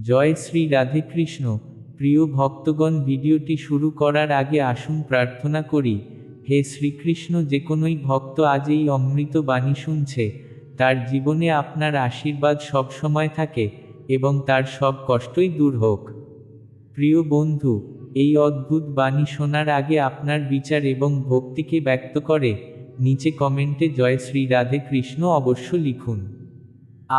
জয় শ্রী রাধে কৃষ্ণ। প্রিয় ভক্তগণ, ভিডিওটি শুরু করার আগে আসুন প্রার্থনা করি। হে শ্রীকৃষ্ণ, যে কোনোই ভক্ত আজ এই অমৃত বাণী শুনছে, তার জীবনে আপনার আশীর্বাদ সবসময় থাকে এবং তার সব কষ্টই দূর হোক। প্রিয় বন্ধু, এই অদ্ভুত বাণী শোনার আগে আপনার বিচার এবং ভক্তিকে ব্যক্ত করে নিচে কমেন্টে জয় শ্রী রাধে কৃষ্ণ অবশ্য লিখুন।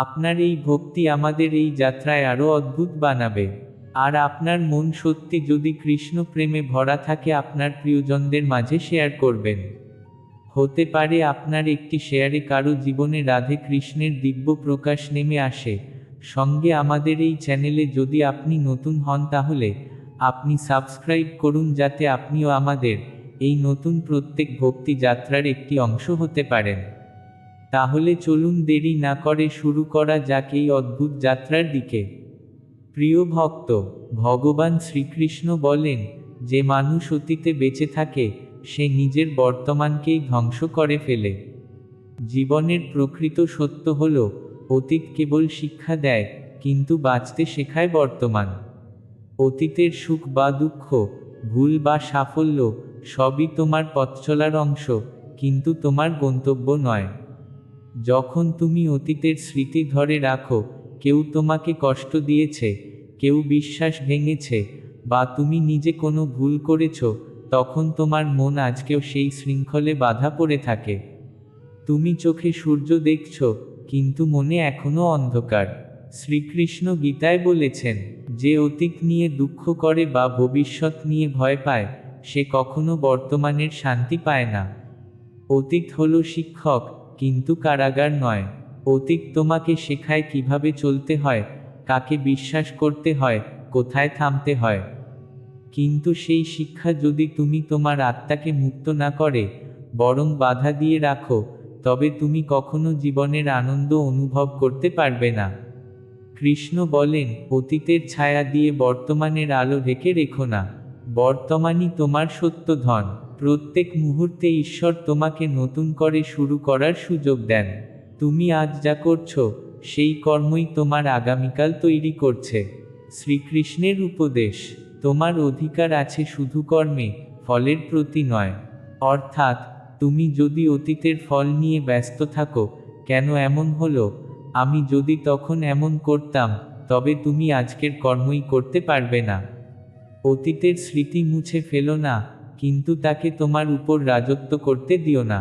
আপনার এই ভক্তি আমাদের এই যাত্রায় আরও অদ্ভুত বানাবে। আর আপনার মন সত্যি যদি কৃষ্ণ প্রেমে ভরা থাকে, আপনার প্রিয়জনদের মাঝে শেয়ার করবেন। হতে পারে আপনার একটি শেয়ারে কারো জীবনে রাধে কৃষ্ণের দিব্য প্রকাশ নেমে আসে। সঙ্গে আমাদের এই চ্যানেলে যদি আপনি নতুন হন, তাহলে আপনি সাবস্ক্রাইব করুন, যাতে আপনিও আমাদের এই নতুন প্রত্যেক ভক্তি যাত্রার একটি অংশ হতে পারেন। তাহলে চলুন দেরি না করে শুরু করা যাক এই অদ্ভুত যাত্রার দিকে। প্রিয় ভক্ত, ভগবান শ্রীকৃষ্ণ বলেন, যে মানুষ অতীতে বেঁচে থাকে সে নিজের বর্তমানকেই ধ্বংস করে ফেলে। জীবনের প্রকৃত সত্য হল, অতীত কেবল শিক্ষা দেয়, কিন্তু বাঁচতে শেখায় বর্তমান। অতীতের সুখ বা দুঃখ, ভুল বা সাফল্য সবই তোমার পথ চলার অংশ, কিন্তু তোমার গন্তব্য নয়। যখন তুমি অতীতের স্মৃতি ধরে রাখো, কেউ তোমাকে কষ্ট দিয়েছে, কেউ বিশ্বাস ভেঙেছে, বা তুমি নিজে কোনো ভুল করেছ, তখন তোমার মন আজকেও সেই শৃঙ্খলে বাঁধা পড়ে থাকে। তুমি চোখে সূর্য দেখছ, কিন্তু মনে এখনও অন্ধকার। শ্রীকৃষ্ণ গীতায় বলেছেন, যে অতীত নিয়ে দুঃখ করে বা ভবিষ্যৎ নিয়ে ভয় পায়, সে কখনো বর্তমানের শান্তি পায় না। অতীত হলো শিক্ষক, কিন্তু কারাগার নয়। অতীত তোমাকে শেখায় কিভাবে চলতে হয়, কাকে বিশ্বাস করতে হয়, কোথায় থামতে হয়। কিন্তু সেই শিক্ষা যদি তুমি তোমার আত্মাকে মুক্ত না করে, বরং বাধা দিয়ে রাখো, তবে তুমি কখনো জীবনের আনন্দ অনুভব করতে পারবে না। কৃষ্ণ বলেন, অতীতের ছায়া দিয়ে বর্তমানের আলো ঢেকে রেখো না। বর্তমানই তোমার সত্য ধন। প্রত্যেক মুহূর্তে ঈশ্বর তোমাকে নতুন করে শুরু করার সুযোগ দেন। তুমি আজ যা করছো, সেই কর্মই তোমার আগামীকাল তৈরি করছে। শ্রীকৃষ্ণের উপদেশ, তোমার অধিকার আছে শুধু কর্মে, ফলের প্রতি নয়। অর্থাৎ, তুমি যদি অতীতের ফল নিয়ে ব্যস্ত থাকো, কেন এমন হলো, আমি যদি তখন এমন করতাম, তবে তুমি আজকের কর্মই করতে পারবে না। অতীতের স্মৃতি মুছে ফেলো না, কিন্তু তাকে তোমার উপর রাজত্ব করতে দিও না।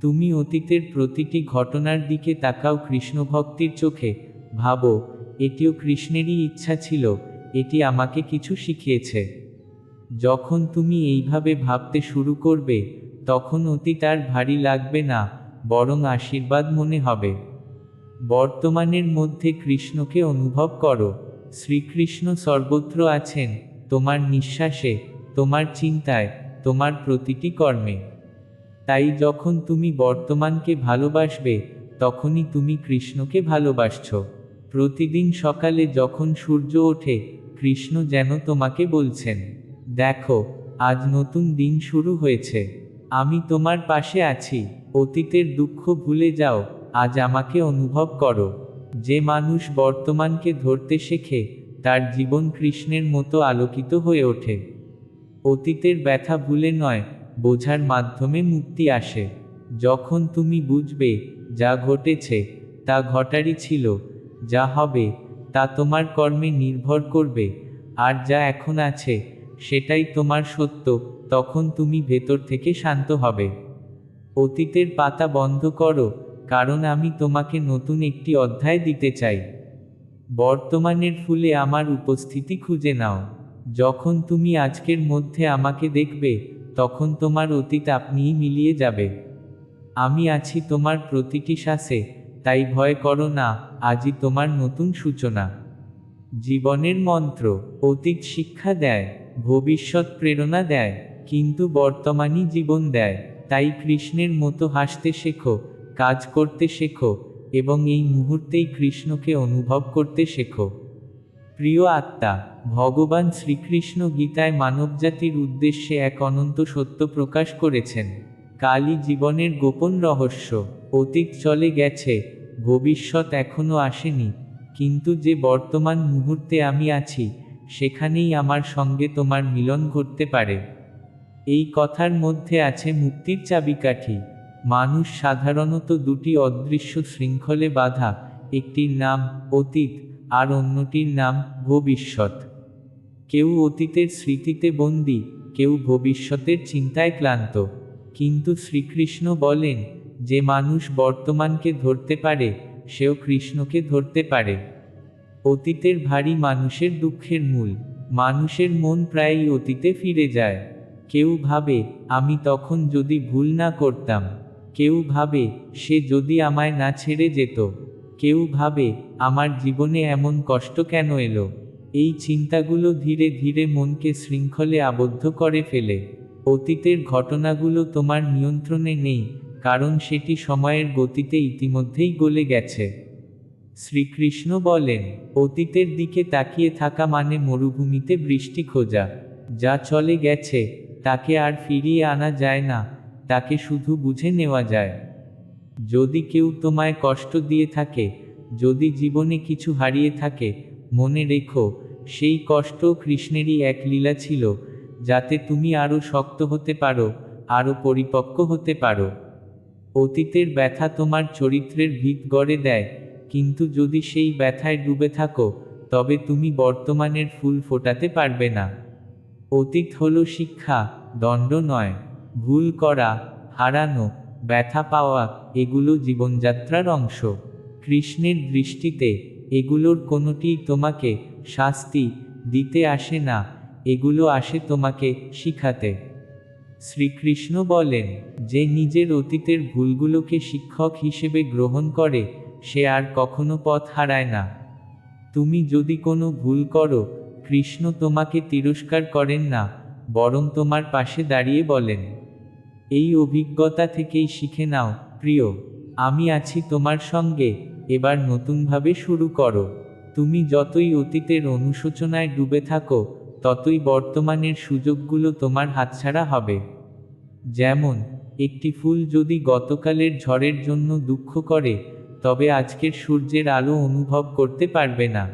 তুমি অতীতের প্রতিটি ঘটনার দিকে তাকাও কৃষ্ণভক্তির চোখে, ভাবো, এটিও কৃষ্ণেরই ইচ্ছা ছিল, এটি আমাকে কিছু শিখিয়েছে। যখন তুমি এইভাবে ভাবতে শুরু করবে, তখন অতীত আর ভারী লাগবে না, বরং আশীর্বাদ মনে হবে। বর্তমানের মধ্যে কৃষ্ণকে অনুভব করো। শ্রীকৃষ্ণ সর্বত্র আছেন, তোমার নিঃশ্বাসে, তোমার চিন্তায়, তোমার প্রতিটি কর্মে। তাই যখন তুমি বর্তমানকে ভালোবাসবে, তখনই তুমি কৃষ্ণকে ভালোবাসছ। প্রতিদিন সকালে যখন সূর্য ওঠে, কৃষ্ণ যেন তোমাকে বলছেন, দেখো, আজ নতুন দিন শুরু হয়েছে, আমি তোমার পাশে আছি। অতীতের দুঃখ ভুলে যাও, আজ আমাকে অনুভব করো। যে মানুষ বর্তমানকে ধরতে শেখে, তার জীবন কৃষ্ণের মতো আলোকিত হয়ে ওঠে। অতীতের ব্যথা ভুলে নয়, বোঝার মাধ্যমে মুক্তি আসে। যখন তুমি বুঝবে, যা ঘটেছে তা ঘটারই ছিল, যা হবে তা তোমার কর্মে নির্ভর করবে, আর যা এখন আছে সেটাই তোমার সত্য, তখন তুমি ভেতর থেকে শান্ত হবে। অতীতের পাতা বন্ধ করো, কারণ আমি তোমাকে নতুন একটি অধ্যায় দিতে চাই। বর্তমানের ফুলে আমার উপস্থিতি খুঁজে নাও। যখন তুমি আজকের মধ্যে আমাকে দেখবে, তখন তোমার অতীত আপনিই মিলিয়ে যাবে। আমি আছি তোমার প্রতিটি শ্বাসে, তাই ভয় করো না, আজই তোমার নতুন সূচনা। জীবনের মন্ত্র, অতীত শিক্ষা দেয়, ভবিষ্যৎ প্রেরণা দেয়, কিন্তু বর্তমানই জীবন দেয়। তাই কৃষ্ণের মতো হাসতে শেখো, কাজ করতে শেখো, এবং এই মুহূর্তেই কৃষ্ণকে অনুভব করতে শেখো। প্রিয় আত্মা, ভগবান শ্রীকৃষ্ণ গীতায় মানবজাতির উদ্দেশ্যে এক অনন্ত সত্য প্রকাশ করেছেন। কালই জীবনের গোপন রহস্য। অতীত চলে গেছে, ভবিষ্যৎ এখনো আসেনি, কিন্তু যে বর্তমান মুহূর্তে আমি আছি, সেখানেই আমার সঙ্গে তোমার মিলন ঘটতে পারে। এই কথার মধ্যে আছে মুক্তির চাবিকাঠি। মানুষ সাধারণত দুটি অদৃশ্য শৃঙ্খলে বাঁধা, একটির নাম অতীত আর অন্যটির নাম ভবিষ্যৎ। কেউ অতীতের স্মৃতিতে বন্দী, কেউ ভবিষ্যতের চিন্তায় ক্লান্ত। কিন্তু শ্রীকৃষ্ণ বলেন, যে মানুষ বর্তমানকে ধরতে পারে, সেও কৃষ্ণকে ধরতে পারে। অতীতের ভারী মানুষের দুঃখের মূল। মানুষের মন প্রায়ই অতীতে ফিরে যায়। কেউ ভাবে, আমি তখন যদি ভুল না করতাম। কেউ ভাবে, সে যদি আমায় না ছেড়ে যেত। কেউ ভাবে, আমার জীবনে এমন কষ্ট কেন এলো। এই চিন্তাগুলো ধীরে ধীরে মনকে শৃঙ্খলে আবদ্ধ করে ফেলে। অতীতের ঘটনাগুলো তোমার নিয়ন্ত্রণে নেই, কারণ সেটি সময়ের গতিতে ইতিমধ্যেই গলে গেছে। শ্রীকৃষ্ণ বলেন, অতীতের দিকে তাকিয়ে থাকা মানে মরুভূমিতে বৃষ্টি খোঁজা। যা চলে গেছে, তাকে আর ফিরিয়ে আনা যায় না, তাকে শুধু বুঝে নেওয়া যায়। যদি কেউ তোমায় কষ্ট দিয়ে থাকে, যদি জীবনে কিছু হারিয়ে থাকে, মনে রেখো, সেই কষ্ট কৃষ্ণেরই এক লীলা ছিল, যাতে তুমি আরও শক্ত হতে পারো, আরও পরিপক্ক হতে পারো। অতীতের ব্যথা তোমার চরিত্রের ভিত গড়ে দেয়, কিন্তু যদি সেই ব্যথায় ডুবে থাকো, তবে তুমি বর্তমানের ফুল ফোটাতে পারবে না। অতীত হলো শিক্ষা, দণ্ড নয়। ভুল করা, হারানো, ব্যথা পাওয়া, এগুলো জীবনযাত্রার অংশ। কৃষ্ণের দৃষ্টিতে এগুলোর কোনোটিই তোমাকে শাস্তি দিতে আসে না, এগুলো আসে তোমাকে শিখাতে। শ্রীকৃষ্ণ বলেন, যে নিজের অতীতের ভুলগুলোকে শিক্ষক হিসেবে গ্রহণ করে, সে আর কখনো পথ হারায় না। তুমি যদি কোনো ভুল করো, কৃষ্ণ তোমাকে তিরস্কার করেন না, বরং তোমার পাশে দাঁড়িয়ে বলেন, এই অভিজ্ঞতা থেকেই শিখে নাও, প্রিয়, আমি আছি তোমার সঙ্গে, এবার নতুনভাবে শুরু করো। তুমি যতই অতীতের অনুশোচনায় ডুবে থাকো, ততই বর্তমানের সুযোগগুলো তোমার হাতছাড়া হবে। যেমন, একটি ফুল যদি গতকালের ঝড়ের জন্য দুঃখ করে, তবে আজকের সূর্যের আলো অনুভব করতে পারবে না।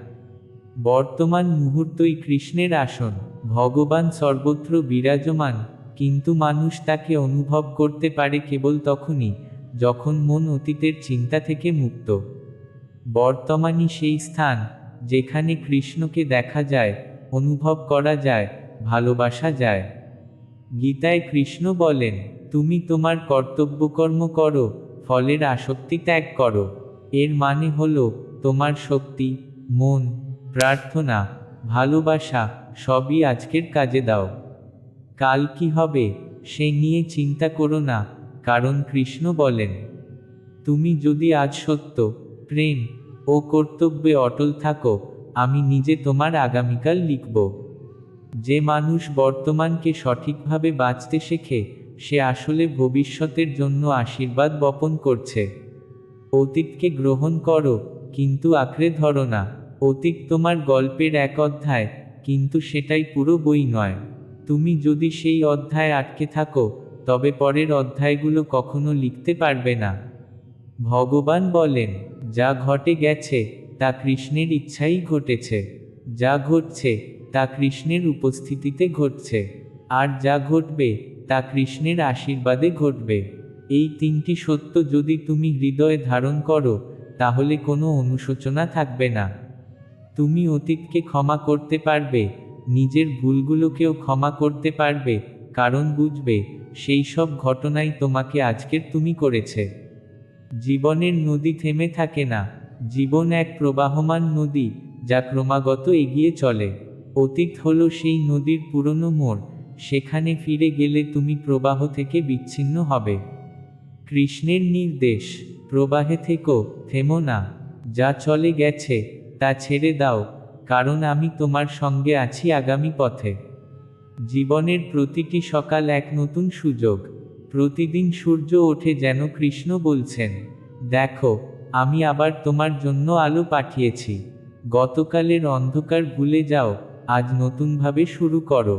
বর্তমান মুহূর্তই কৃষ্ণের আসন। ভগবান সর্বত্র বিরাজমান, কিন্তু মানুষ তাকে অনুভব করতে পারে কেবল তখনই, যখন মন অতীতের চিন্তা থেকে মুক্ত। বর্তমানই সেই স্থান, যেখানে কৃষ্ণকে দেখা যায়, অনুভব করা যায়, ভালোবাসা যায়। গীতায় কৃষ্ণ বলেন, তুমি তোমার কর্তব্যকর্ম করো, ফলের আসক্তি ত্যাগ করো। এর মানে হলো, তোমার শক্তি, মন, প্রার্থনা, ভালোবাসা, সবই আজকের কাজে দাও। কাল কি হবে, সে নিয়ে চিন্তা করো না, কারণ কৃষ্ণ বলেন, তুমি যদি আজ সত্য, প্রেম ও কর্তব্যে অটল থাকো, আমি নিজে তোমার আগামীকাল লিখব। যে মানুষ বর্তমানকে সঠিকভাবে বাঁচতে শেখে, সে আসলে ভবিষ্যতের জন্য আশীর্বাদ বপন করছে। অতীতকে গ্রহণ করো, কিন্তু আঁকড়ে ধরো না। অতীত তোমার গল্পের এক অধ্যায়, কিন্তু সেটাই পুরো বই নয়। তুমি যদি সেই অধ্যায়ে আটকে থাকো, তবে পরের অধ্যায়গুলো কখনো লিখতে পারবে না। ভগবান বলেন, যা ঘটে গেছে, তা কৃষ্ণের ইচ্ছাই ঘটেছে। যা ঘটছে, তা কৃষ্ণের উপস্থিতিতে ঘটছে। আর যা ঘটবে, তা কৃষ্ণের আশীর্বাদে ঘটবে। এই তিনটি সত্য যদি তুমি হৃদয়ে ধারণ করো, তাহলে কোনো অনুশোচনা থাকবে না। তুমি অতীতকে ক্ষমা করতে পারবে, নিজের ভুলগুলোকেও ক্ষমা করতে পারবে, কারণ বুঝবে, সেই সব ঘটনাই তোমাকে আজকের তুমি করেছে। জীবনের নদী থেমে থাকে না। জীবন এক প্রবাহমান নদী, যা ক্রমাগত এগিয়ে চলে। অতীত হলো সেই নদীর পুরনো মোড়, সেখানে ফিরে গেলে তুমি প্রবাহ থেকে বিচ্ছিন্ন হবে। কৃষ্ণের নির্দেশ, প্রবাহে থেকো, থেমো না। যা চলে গেছে, তা ছেড়ে দাও, কারণ আমি তোমার সঙ্গে আছি আগামী পথে। জীবনের প্রতিটি সকাল এক নতুন সুযোগ। প্রতিদিন সূর্য ওঠে যেন কৃষ্ণ বলছেন, দেখো, আমি আবার তোমার জন্য আলো পাঠিয়েছি। গতকালের অন্ধকার ভুলে যাও, আজ নতুনভাবে শুরু করো।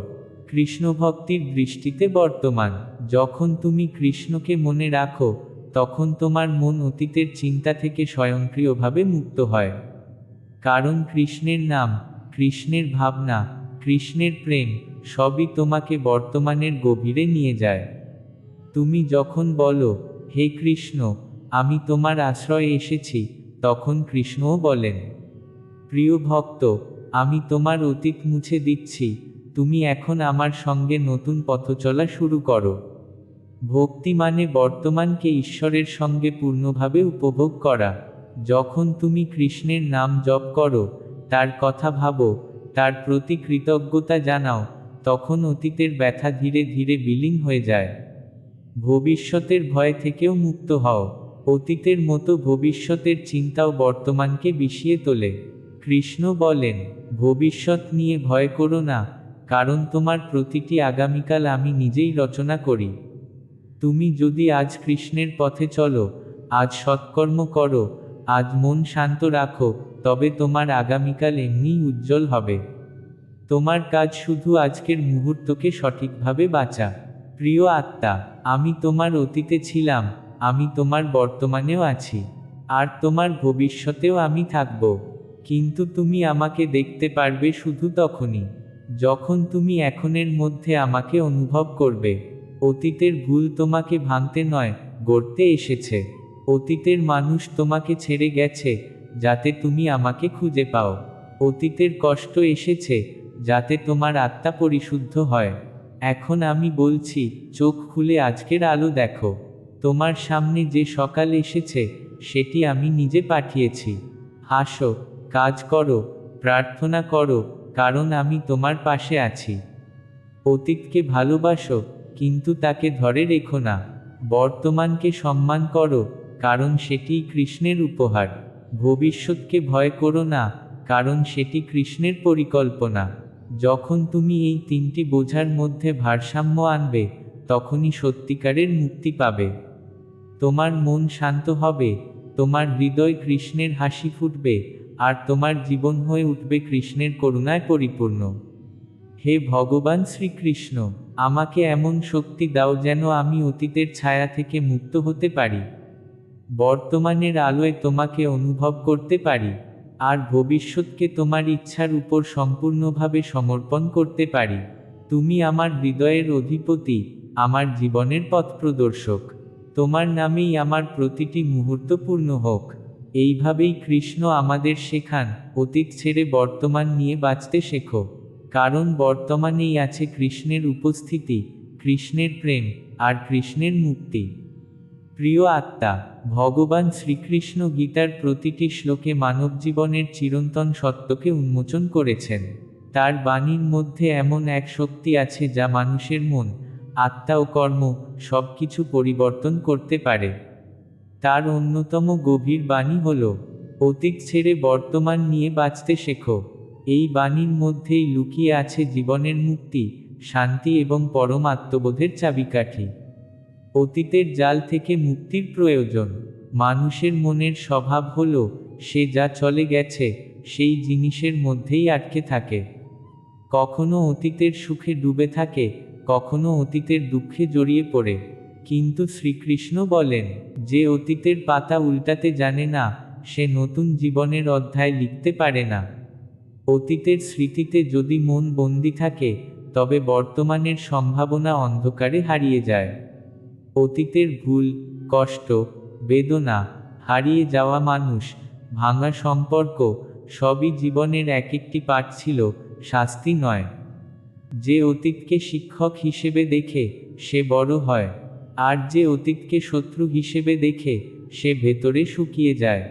কৃষ্ণভক্তির দৃষ্টিতে বর্তমান। যখন তুমি কৃষ্ণকে মনে রাখো, তখন তোমার মন অতীতের চিন্তা থেকে স্বয়ংক্রিয়ভাবে মুক্ত হয়। কারণ কৃষ্ণের নাম, কৃষ্ণের ভাবনা, কৃষ্ণের প্রেম সবই তোমাকে বর্তমানের গভীরে নিয়ে যায়। তুমি যখন বলো, হে কৃষ্ণ, আমি তোমার আশ্রয়ে এসেছি, তখন কৃষ্ণও বলেন, প্রিয় ভক্ত, আমি তোমার অতীত মুছে দিচ্ছি, তুমি এখন আমার সঙ্গে নতুন পথ চলা শুরু করো। ভক্তি মানে বর্তমানকে ঈশ্বরের সঙ্গে পূর্ণভাবে উপভোগ করা। যখন তুমি কৃষ্ণের নাম জপ করো, তার কথা ভাবো, তার প্রতি কৃতজ্ঞতা জানাও, তখন অতীতের ব্যথা ধীরে ধীরে বিলীন হয়ে যায়। ভবিষ্যতের ভয় থেকেও মুক্ত হও। অতীতের মতো ভবিষ্যতের চিন্তাও বর্তমানকে বিষিয়ে তোলে। কৃষ্ণ বলেন, ভবিষ্যৎ নিয়ে ভয় করো না, কারণ তোমার প্রতিটি আগামীকাল আমি নিজেই রচনা করি। তুমি যদি আজ কৃষ্ণের পথে চলো, আজ সৎকর্ম করো, আজ মন শান্ত রাখো, তবে তোমার আগামীকাল এমনিই উজ্জ্বল হবে। তোমার কাজ শুধু আজকের মুহূর্তকে সঠিকভাবে বাঁচা। প্রিয় আত্মা, আমি তোমার অতীতে ছিলাম, আমি তোমার বর্তমানেও আছি, আর তোমার ভবিষ্যতেও আমি থাকব। কিন্তু তুমি আমাকে দেখতে পারবে শুধু তখনই, যখন তুমি এখনের মধ্যে আমাকে অনুভব করবে। অতীতের ভুল তোমাকে ভাঙতে নয়, গড়তে এসেছে। অতীতের মানুষ তোমাকে ছেড়ে গেছে, যাতে তুমি আমাকে খুঁজে পাও। অতীতের কষ্ট এসেছে, যাতে তোমার আত্মা পরিশুদ্ধ হয়। এখন আমি বলছি, চোখ খুলে আজকের আলো দেখো। তোমার সামনে যে সকাল এসেছে, সেটি আমি নিজে পাঠিয়েছি। হাসো, কাজ করো, প্রার্থনা করো, কারণ আমি তোমার পাশে আছি। অতীতকে ভালোবাসো, কিন্তু তাকে ধরে রেখো না। বর্তমানকে সম্মান করো, কারণ সেটিই কৃষ্ণের উপহার। ভবিষ্যৎকে ভয় করো না, কারণ সেটি কৃষ্ণের পরিকল্পনা। যখন তুমি এই তিনটি বোঝার মধ্যে ভারসাম্য আনবে, তখনই সত্যিকারের মুক্তি পাবে। তোমার মন শান্ত হবে, তোমার হৃদয় কৃষ্ণের হাসি ফুটবে, আর তোমার জীবন হয়ে উঠবে কৃষ্ণের করুণায় পরিপূর্ণ। হে ভগবান শ্রীকৃষ্ণ, আমাকে এমন শক্তি দাও যেন আমি অতীতের ছায়া থেকে মুক্ত হতে পারি, বর্তমানের আলোয় তোমাকে অনুভব করতে পারি, আর ভবিষ্যৎকে তোমার ইচ্ছার উপর সম্পূর্ণভাবে সমর্পণ করতে পারি। তুমি আমার হৃদয়ের অধিপতি, আমার জীবনের পথপ্রদর্শক। তোমার নামেই আমার প্রতিটি মুহূর্ত পূর্ণ হোক। এইভাবেই কৃষ্ণ আমাদের শেখান, অতীত ছেড়ে বর্তমান নিয়ে বাঁচতে শেখো। কারণ বর্তমানেই আছে কৃষ্ণের উপস্থিতি, কৃষ্ণের প্রেম, আর কৃষ্ণের মুক্তি। প্রিয় আত্মা, ভগবান শ্রীকৃষ্ণ গীতার প্রতিটি শ্লোকে মানবজীবনের চিরন্তন সত্যকে উন্মোচন করেছেন। তার বাণীর মধ্যে এমন এক শক্তি আছে যা মানুষের মন, আত্মা ও কর্ম সবকিছু পরিবর্তন করতে পারে। তার অন্যতম গভীর বাণী হল, অতীত ছেড়ে বর্তমান নিয়ে বাঁচতে শেখো। এই বাণীর মধ্যেই লুকিয়ে আছে জীবনের মুক্তি, শান্তি এবং পরম আত্মবোধের চাবিকাঠি। অতীতের জাল থেকে মুক্তির প্রয়োজন। মানুষের মনের স্বভাব হল, সে যা চলে গেছে, সেই জিনিসের মধ্যেই আটকে থাকে। কখনো অতীতের সুখে ডুবে থাকে, কখনো অতীতের দুঃখে জড়িয়ে পড়ে। কিন্তু শ্রীকৃষ্ণ বলেন, যে অতীতের পাতা উল্টাতে জানে না, সে নতুন জীবনের অধ্যায় লিখতে পারে না। অতীতের স্মৃতিতে যদি মন বন্দী থাকে, তবে বর্তমানের সম্ভাবনা অন্ধকারে হারিয়ে যায়। অতীতের ভুল, কষ্ট, বেদনা, হারিয়ে যাওয়া মানুষ, ভাঙা সম্পর্ক সবই জীবনের এক একটি পাঠ ছিল, শাস্তি নয়। যে অতীতকে শিক্ষক হিসেবে দেখে, সে বড় হয়। আর যে অতীতকে শত্রু হিসেবে দেখে, সে ভেতরে শুকিয়ে যায়।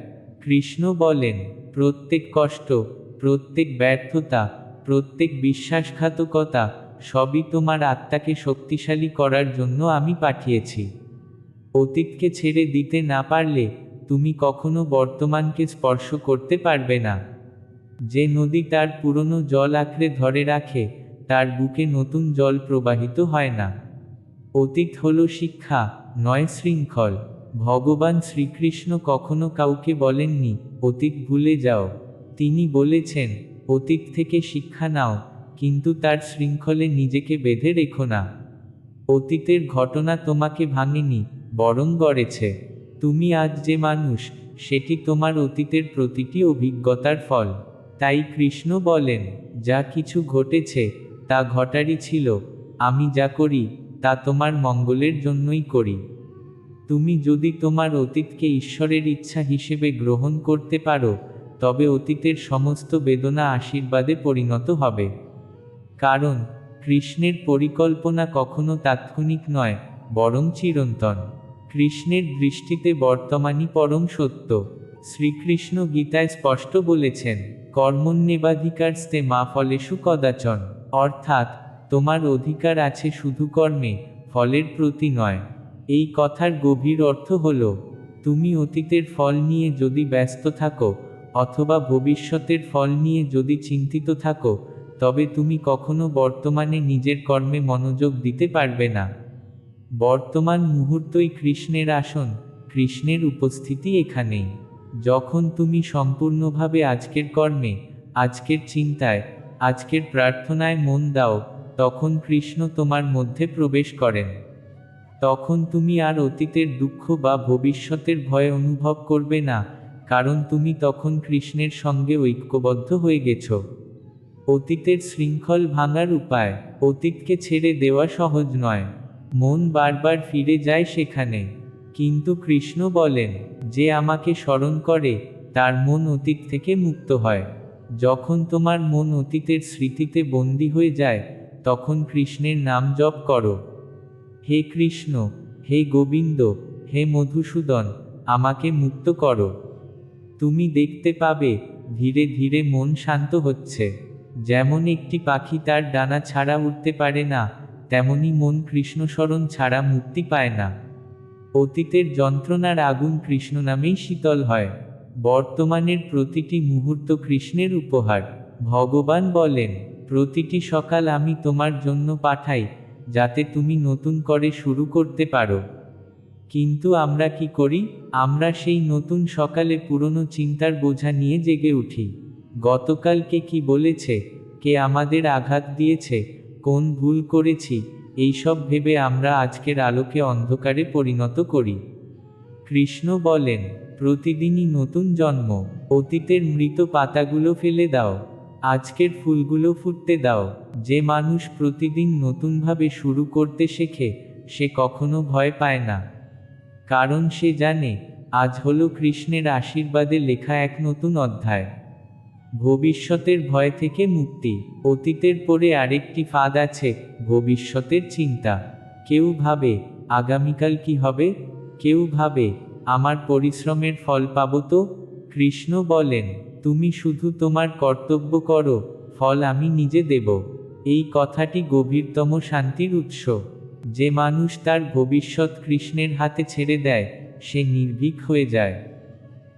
কৃষ্ণ বলেন, প্রত্যেক কষ্ট, প্রত্যেক ব্যর্থতা, প্রত্যেক বিশ্বাসঘাতকতা সবই তোমার আত্মাকে শক্তিশালী করার জন্য আমি পাঠিয়েছি। অতীতকে ছেড়ে দিতে না পারলে, তুমি কখনো বর্তমানকে স্পর্শ করতে পারবে না। যে নদী তার পুরনো জল আঁকড়ে ধরে রাখে, তার বুকে নতুন জল প্রবাহিত হয় না। অতীত হল শিক্ষা, নয় শৃঙ্খল। ভগবান শ্রীকৃষ্ণ কখনো কাউকে বলেননি, অতীত ভুলে যাও। তিনি বলেছেন, অতীত থেকে শিক্ষা নাও, কিন্তু তার শৃঙ্খলে নিজেকে বেঁধে রেখো না। অতীতের ঘটনা তোমাকে ভাঙেনি, বরং গড়েছে। তুমি আজ যে মানুষ, সেটি তোমার অতীতের প্রতিটি অভিজ্ঞতার ফল। তাই কৃষ্ণ বলেন, যা কিছু ঘটেছে তা ঘটারই ছিল, আমি যা করি তা তোমার মঙ্গলের জন্যই করি। তুমি যদি তোমার অতীতকে ঈশ্বরের ইচ্ছা হিসেবে গ্রহণ করতে পারো, তবে অতীতের সমস্ত বেদনা আশীর্বাদে পরিণত হবে। কারণ কৃষ্ণের পরিকল্পনা কখনো তাৎক্ষণিক নয়, বরং চিরন্তন। কৃষ্ণের দৃষ্টিতে বর্তমানই পরম সত্য। শ্রীকৃষ্ণ গীতায় স্পষ্ট বলেছেন, কর্মণ্যেবাধিকারস্তে মা ফলেষু কদাচন। অর্থাৎ তোমার অধিকার আছে শুধু কর্মে, ফলের প্রতি নয়। এই কথার গভীর অর্থ হল, তুমি অতীতের ফল নিয়ে যদি ব্যস্ত থাকো, অথবা ভবিষ্যতের ফল নিয়ে যদি চিন্তিত থাকো, তবে তুমি কখনো বর্তমানে নিজের কর্মে মনোযোগ দিতে পারবে না। বর্তমান মুহূর্তই কৃষ্ণের আসন, কৃষ্ণের উপস্থিতি এখানেই। যখন তুমি সম্পূর্ণভাবে আজকের কর্মে, আজকের চিন্তায়, আজকের প্রার্থনায় মন দাও, তখন কৃষ্ণ তোমার মধ্যে প্রবেশ করেন। তখন তুমি আর অতীতের দুঃখ বা ভবিষ্যতের ভয় অনুভব করবে না, কারণ তুমি তখন কৃষ্ণের সঙ্গে ঐক্যবদ্ধ হয়ে গেছো। অতীতের শৃঙ্খল ভাঙার উপায়। অতীতকে ছেড়ে দেওয়া সহজ নয়, মন বারবার ফিরে যায় সেখানে। কিন্তু কৃষ্ণ বলেন, যে আমাকে স্মরণ করে তার মন অতীত থেকে মুক্ত হয়। যখন তোমার মন অতীতের স্মৃতিতে বন্দী হয়ে যায়, তখন কৃষ্ণের নাম জপ করো। হে কৃষ্ণ, হে গোবিন্দ, হে মধুসূদন, আমাকে মুক্ত করো। তুমি দেখতে পাবে ধীরে ধীরে মন শান্ত হচ্ছে। যেমন একটি পাখি তার ডানা ছাড়া উড়তে পারে না, তেমনি মন কৃষ্ণস্মরণ ছাড়া মুক্তি পায় না। অতীতের যন্ত্রণার আগুন কৃষ্ণ নামেই শীতল হয়। বর্তমানের প্রতিটি মুহূর্ত কৃষ্ণের উপহার। ভগবান বলেন, প্রতিটি সকাল আমি তোমার জন্য পাঠাই, যাতে তুমি নতুন করে শুরু করতে পারো। কিন্তু আমরা কি করি? আমরা সেই নতুন সকালে পুরনো চিন্তার বোঝা নিয়ে জেগে উঠি। গতকাল কে কি বলেছে, কে আমাদের আঘাত দিয়েছে, কোন ভুল করেছি, এইসব ভেবে আমরা আজকের আলোকে অন্ধকারে পরিণত করি। কৃষ্ণ বলেন, প্রতিদিনই নতুন জন্ম। অতীতের মৃত পাতাগুলো ফেলে দাও, আজকের ফুলগুলো ফুটতে দাও। যে মানুষ প্রতিদিন নতুনভাবে শুরু করতে শেখে, সে কখনো ভয় পায় না। কারণ সে জানে, আজ হলো কৃষ্ণের আশীর্বাদে লেখা এক নতুন অধ্যায়। ভবিষ্যতের ভয় থেকে মুক্তি। অতীতের পরে আরেকটি ফাঁদ আছে, ভবিষ্যতের চিন্তা। কেউ ভাবে, আগামীকাল কি হবে? কেউ ভাবে, আমার পরিশ্রমের ফল পাবো তো? কৃষ্ণ বলেন, তুমি শুধু তোমার কর্তব্য করো, ফল আমি নিজে দেব। এই কথাটি গভীরতম শান্তির উৎস। যে মানুষ তার ভবিষ্যৎ কৃষ্ণের হাতে ছেড়ে দেয়, সে নির্ভীক হয়ে যায়।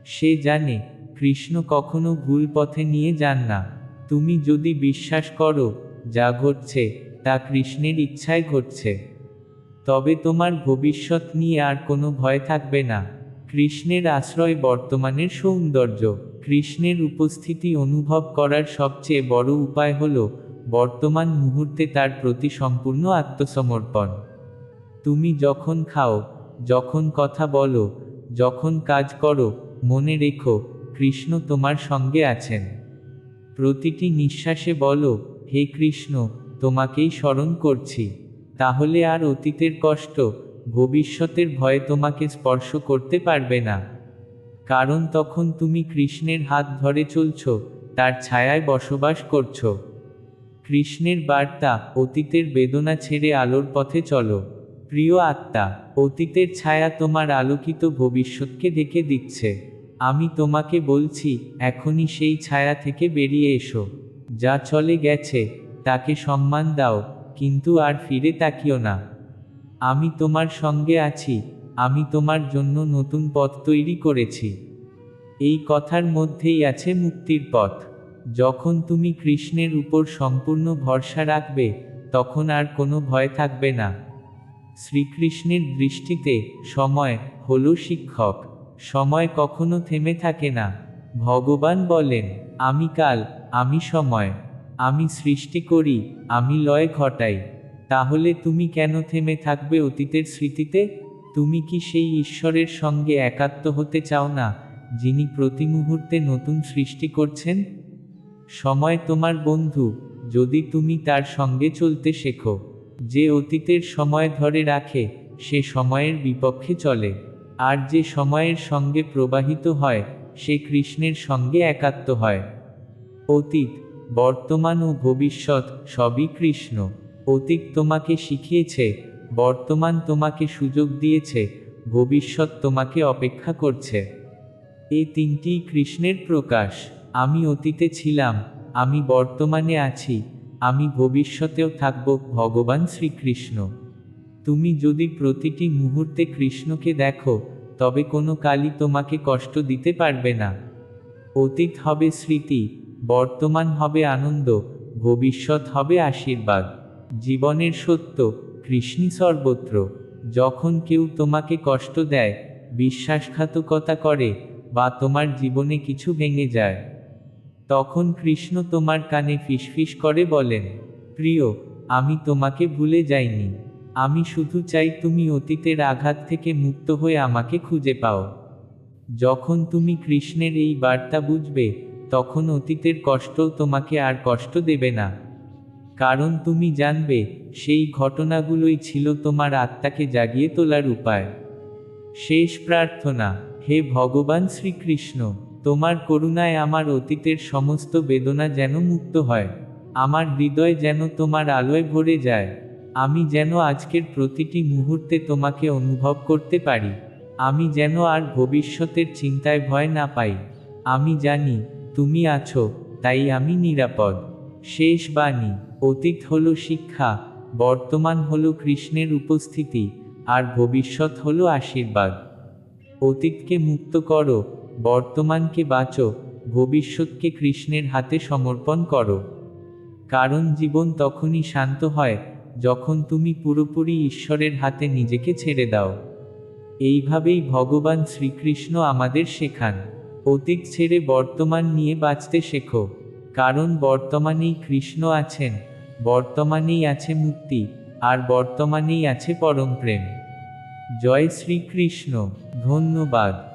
সে জানে, কৃষ্ণ কখনো ভুল পথে নিয়ে যান না। তুমি যদি বিশ্বাস করো, যা ঘটছে তা কৃষ্ণের ইচ্ছায় ঘটছে, তবে তোমার ভবিষ্যৎ নিয়ে আর কোনো ভয় থাকবে না। কৃষ্ণের আশ্রয় বর্তমানের সৌন্দর্য। কৃষ্ণের উপস্থিতি অনুভব করার সবচেয়ে বড় উপায় হল বর্তমান মুহূর্তে তার প্রতি সম্পূর্ণ আত্মসমর্পণ। তুমি যখন খাও, যখন কথা বলো, যখন কাজ করো, মনে রেখো, কৃষ্ণ তোমার সঙ্গে আছেন। প্রতিটি নিঃশ্বাসে বলো, হে কৃষ্ণ, তোমাকেই স্মরণ করছি। তাহলে আর অতীতের কষ্ট, ভবিষ্যতের ভয় তোমাকে স্পর্শ করতে পারবে না। কারণ তখন তুমি কৃষ্ণের হাত ধরে চলছো, তার ছায়ায় বসবাস করছো। কৃষ্ণের বার্তা, অতীতের বেদনা ছেড়ে আলোর পথে চলো। প্রিয় আত্মা, অতীতের ছায়া তোমার আলোকিত ভবিষ্যৎকে ঢেকে দিচ্ছে। আমি তোমাকে বলছি, এখনই সেই ছায়া থেকে বেরিয়ে এসো। যা চলে গেছে তাকে সম্মান দাও, কিন্তু আর ফিরে তাকিও না। আমি তোমার সঙ্গে আছি, আমি তোমার জন্য নতুন পথ তৈরি করেছি। এই কথার মধ্যেই আছে মুক্তির পথ। যখন তুমি কৃষ্ণের উপর সম্পূর্ণ ভরসা রাখবে, তখন আর কোনো ভয় থাকবে না। শ্রীকৃষ্ণের দৃষ্টিতে সময় হলো শিক্ষক। সময় কখনো থেমে থাকে না। ভগবান বলেন, আমি কাল, আমি সময়, আমি সৃষ্টি করি, আমি লয় ঘটাই। তাহলে তুমি কেন থেমে থাকবে অতীতের স্মৃতিতে? তুমি কি সেই ঈশ্বরের সঙ্গে একাত্ম হতে চাও না, যিনি প্রতি মুহূর্তে নতুন সৃষ্টি করছেন। সময় তোমার বন্ধু, যদি তুমি তার সঙ্গে চলতে শেখো। যে অতীতের সময় ধরে রাখে, সে সময়ের বিপক্ষে চলে। আর যে সময়ের সঙ্গে প্রবাহিত হয়, সে কৃষ্ণের সঙ্গে একাত্ম হয়। অতীত, বর্তমান ও ভবিষ্যৎ সবই কৃষ্ণ। অতীত তোমাকে শিখিয়েছে, বর্তমান তোমাকে সুযোগ দিয়েছে, ভবিষ্যৎ তোমাকে অপেক্ষা করছে। এই তিনটিই কৃষ্ণের প্রকাশ। আমি অতীতে ছিলাম, আমি বর্তমানে আছি, আমি ভবিষ্যতেও থাকব, ভগবান শ্রীকৃষ্ণ। তুমি যদি প্রতিটি মুহূর্তে কৃষ্ণকে দেখো, তবে কোনো কালই তোমাকে কষ্ট দিতে পারবে না। অতীত হবে স্মৃতি, বর্তমান হবে আনন্দ, ভবিষ্যৎ হবে আশীর্বাদ। জীবনের সত্য, কৃষ্ণই সর্বত্র। যখন কেউ তোমাকে কষ্ট দেয়, বিশ্বাসঘাতকতা করে, বা তোমার জীবনে কিছু ভেঙে যায়, তখন কৃষ্ণ তোমার কানে ফিসফিস করে বলেন, প্রিয়, আমি তোমাকে ভুলে যাইনি। আমি শুধু চাই তুমি অতীতের আঘাত থেকে মুক্ত হয়ে আমাকে খুঁজে পাও। যখন তুমি কৃষ্ণের এই বার্তা বুঝবে, তখন অতীতের কষ্টও তোমাকে আর কষ্ট দেবে না। কারণ তুমি জানবে, সেই ঘটনাগুলোই ছিল তোমার আত্মাকে জাগিয়ে তোলার উপায়। শেষ প্রার্থনা। হে ভগবান শ্রীকৃষ্ণ, তোমার করুণায় আমার অতীতের সমস্ত বেদনা যেন মুক্ত হয়। আমার হৃদয় যেন তোমার আলোয় ভরে যায়। আমি যেন আজকের প্রতিটি মুহূর্তে তোমাকে অনুভব করতে পারি। আমি যেন আর ভবিষ্যতের চিন্তায় ভয় না পাই। আমি জানি, তুমি আছো, তাই আমি নিরাপদ। শেষ বাণী। অতীত হলো শিক্ষা, বর্তমান হলো কৃষ্ণের উপস্থিতি, আর ভবিষ্যৎ হলো আশীর্বাদ। অতীতকে মুক্ত করো, বর্তমানকে বাঁচো, ভবিষ্যৎকে কৃষ্ণের হাতে সমর্পণ করো। কারণ জীবন তখনই শান্ত হয়, যখন তুমি পুরোপুরি ঈশ্বরের হাতে নিজেকে ছেড়ে দাও। এইভাবেই ভগবান শ্রীকৃষ্ণ আমাদের শেখান, অতীত ছেড়ে বর্তমান নিয়ে বাঁচতে শেখো। কারণ বর্তমানেই কৃষ্ণ আছেন, বর্তমানেই আছে মুক্তি, আর বর্তমানেই আছে পরম প্রেম। জয় শ্রীকৃষ্ণ। ধন্যবাদ।